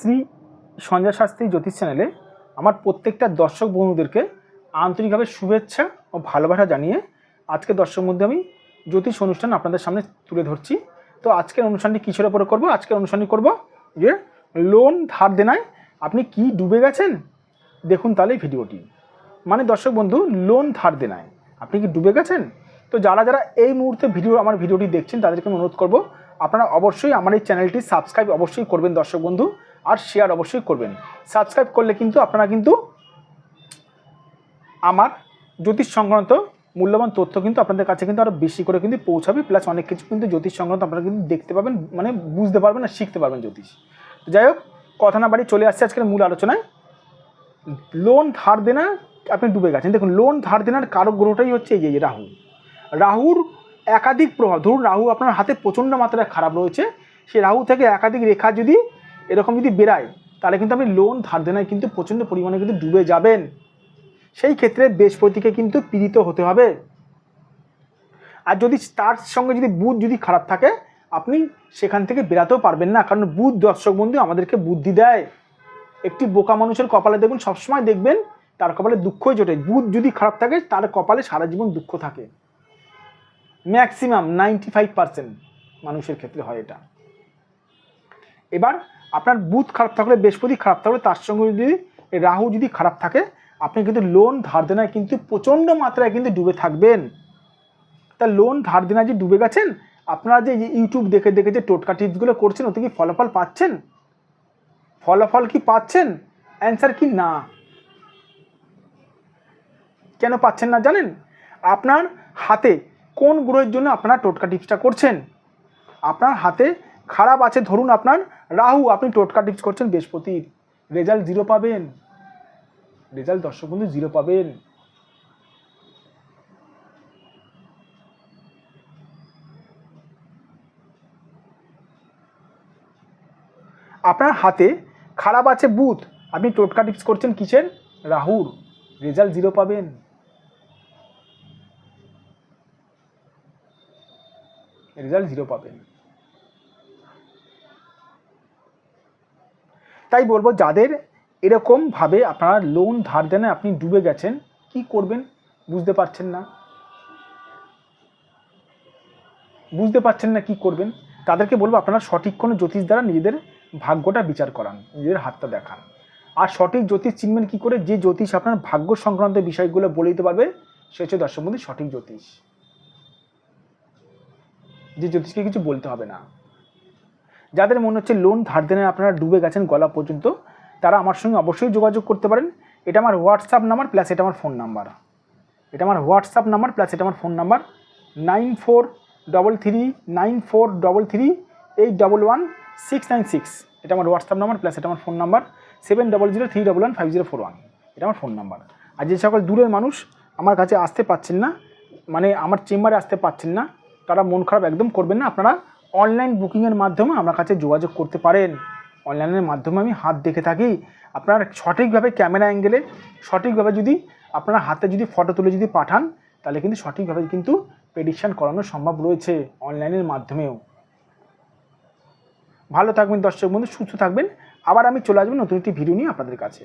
শ্রী সঞ্জয় শাস্ত্রী জ্যোতিষ চ্যানেলে আমার প্রত্যেকটা দর্শক বন্ধুদেরকে আন্তরিকভাবে শুভেচ্ছা ও ভালোবাসা জানিয়ে আজকে দর্শক মধ্যে আমি জ্যোতিষ অনুষ্ঠান আপনাদের সামনে তুলে ধরছি। তো আজকের অনুষ্ঠানটি কিসের ওপরে করব? আজকের অনুষ্ঠানটি করব যে লোন ধার দেনায় আপনি কি ডুবে গেছেন। দেখুন তাহলে ভিডিওটি। মানে দর্শক বন্ধু, লোন ধার দেনায় আপনি কি ডুবে গেছেন? তো যারা যারা এই মুহূর্তে আমার ভিডিওটি দেখছেন তাদেরকে আমি অনুরোধ করব, আপনারা অবশ্যই আমার এই চ্যানেলটি সাবস্ক্রাইব অবশ্যই করবেন দর্শক বন্ধু, আর শেয়ার অবশ্যই করবেন। সাবস্ক্রাইব করলে কিন্তু আপনারা কিন্তু আমার জ্যোতিষ সংক্রান্ত মূল্যবান তথ্য কিন্তু আপনাদের কাছে কিন্তু আরও বেশি করে কিন্তু পৌঁছাবে, প্লাস অনেক কিছু কিন্তু জ্যোতিষ সংক্রান্ত আপনারা কিন্তু দেখতে পাবেন, মানে বুঝতে পারবেন আর শিখতে পারবেন জ্যোতিষ। যাই হোক, কথা না বাড়ি চলে আসছে আজকের মূল আলোচনায়। লোন ধার দেনা আপনি ডুবে গেছেন। দেখুন, লোন ধার দেনার কারক গ্রহটাই হচ্ছে এই যে রাহু। রাহুর একাধিক প্রভাব, ধরুন রাহু আপনার হাতে প্রচণ্ড মাত্রায় খারাপ রয়েছে, সেই রাহু থেকে একাধিক রেখা যদি এরকম যদি বেরায় তাহলে কিন্তু আপনি লোন ধার দেনায় কিন্তু প্রচণ্ড পরিমাণে কিন্তু ডুবে যাবেন। সেই ক্ষেত্রে বৃহস্পতিকে কিন্তু পীড়িত হতে হবে। আর যদি তার সঙ্গে যদি বুধ যদি খারাপ থাকে, আপনি সেখান থেকে বেরাতেও পারবেন না, কারণ বুধ দর্শক বন্ধু আমাদেরকে বুদ্ধি দেয়। একটি বোকা মানুষের কপালে দেখুন, সবসময় দেখবেন তার কপালে দুঃখই জোটে। বুধ যদি খারাপ থাকে তার কপালে সারা জীবন দুঃখ থাকে, ম্যাক্সিমাম 95% মানুষের ক্ষেত্রে হয় এটা। এবার আপনার বুধ খারাপ থাকলে, বৃহস্পতি খারাপ থাকলে, তার সঙ্গে যদি রাহু যদি খারাপ থাকে, আপনি কিন্তু লোন ধার দেনায় কিন্তু প্রচণ্ড মাত্রায় কিন্তু ডুবে থাকবেন। তা লোন ধার দেনায় যে ডুবে গেছেন, আপনারা যে ইউটিউব দেখে দেখে যে টোটকা টিপসগুলো করছেন, ওতে কি ফলাফল পাচ্ছেন? ফলাফল কি পাচ্ছেন? অ্যান্সার কি না। কেন পাচ্ছেন না জানেন? আপনার হাতে কোন গ্রহের জন্য আপনারা টোটকা টিপসটা করছেন? আপনার হাতে খারাপ আছে, ধরুন আপনার রাহু, আপনি টোটকা টিপস করছেন বৃহস্পতির, রেজাল্ট 0 পাবেন। রেজাল্ট দর্শক বন্ধু 0 পাবেন। আপনার হাতে খারাপ আছে বুধ, আপনি টোটকা টিপস করছেন কিসের? রাহুর, রেজাল্ট 0 পাবেন। রেজাল্ট 0 পাবেন। তাই বলবো, যাদের এরকমভাবে আপনারা লোন ধার দেনায় আপনি ডুবে গেছেন, কি করবেন বুঝতে পারছেন না কি করবেন, তাদেরকে বলবো আপনারা সঠিক কোনো জ্যোতিষ দ্বারা নিজেদের ভাগ্যটা বিচার করান, নিজেদের হাতটা দেখান। আর সঠিক জ্যোতিষ চিনবেন কি করে? যে জ্যোতিষ আপনার ভাগ্য সংক্রান্ত বিষয়গুলো বলে দিতে পারবে, সে হচ্ছে দর্শক বন্ধু সঠিক জ্যোতিষ। যে জ্যোতিষকে কিছু বলতে হবে না। যাদের মনে হচ্ছে লোন ধার দেনায় আপনারা ডুবে গেছেন গলা পর্যন্ত, তারা আমার সঙ্গে অবশ্যই যোগাযোগ করতে পারেন। এটা আমার হোয়াটসঅ্যাপ নাম্বার প্লাস এটা আমার ফোন নাম্বার। এটা আমার হোয়াটসঅ্যাপ নাম্বার প্লাস এটা আমার ফোন নাম্বার 94339433811696। এটা আমার হোয়াটসঅ্যাপ নাম্বার প্লাস এটা আমার ফোন নাম্বার 7003115041। এটা আমার ফোন নাম্বার। আর যে সকল দূরের মানুষ আমার কাছে আসতে পাচ্ছেন না, মানে আমার চেম্বারে আসতে পাচ্ছেন না, তারা মন খারাপ একদম করবেন না। আপনারা অনলাইন বুকিংয়ের মাধ্যমে আমার কাছে যোগাযোগ করতে পারেন। অনলাইনের মাধ্যমে আমি হাত দেখে থাকি। আপনার সঠিকভাবে ক্যামেরা অ্যাঙ্গেলে সঠিকভাবে যদি আপনার হাতে যদি ফটো তুলে যদি পাঠান, তাহলে কিন্তু সঠিকভাবে কিন্তু প্রেডিকশান করানো সম্ভব রয়েছে অনলাইনের মাধ্যমেও। ভালো থাকবেন দর্শক বন্ধু, সুস্থ থাকবেন। আবার আমি চলে আসবো নতুন একটি ভিডিও নিয়ে আপনাদের কাছে।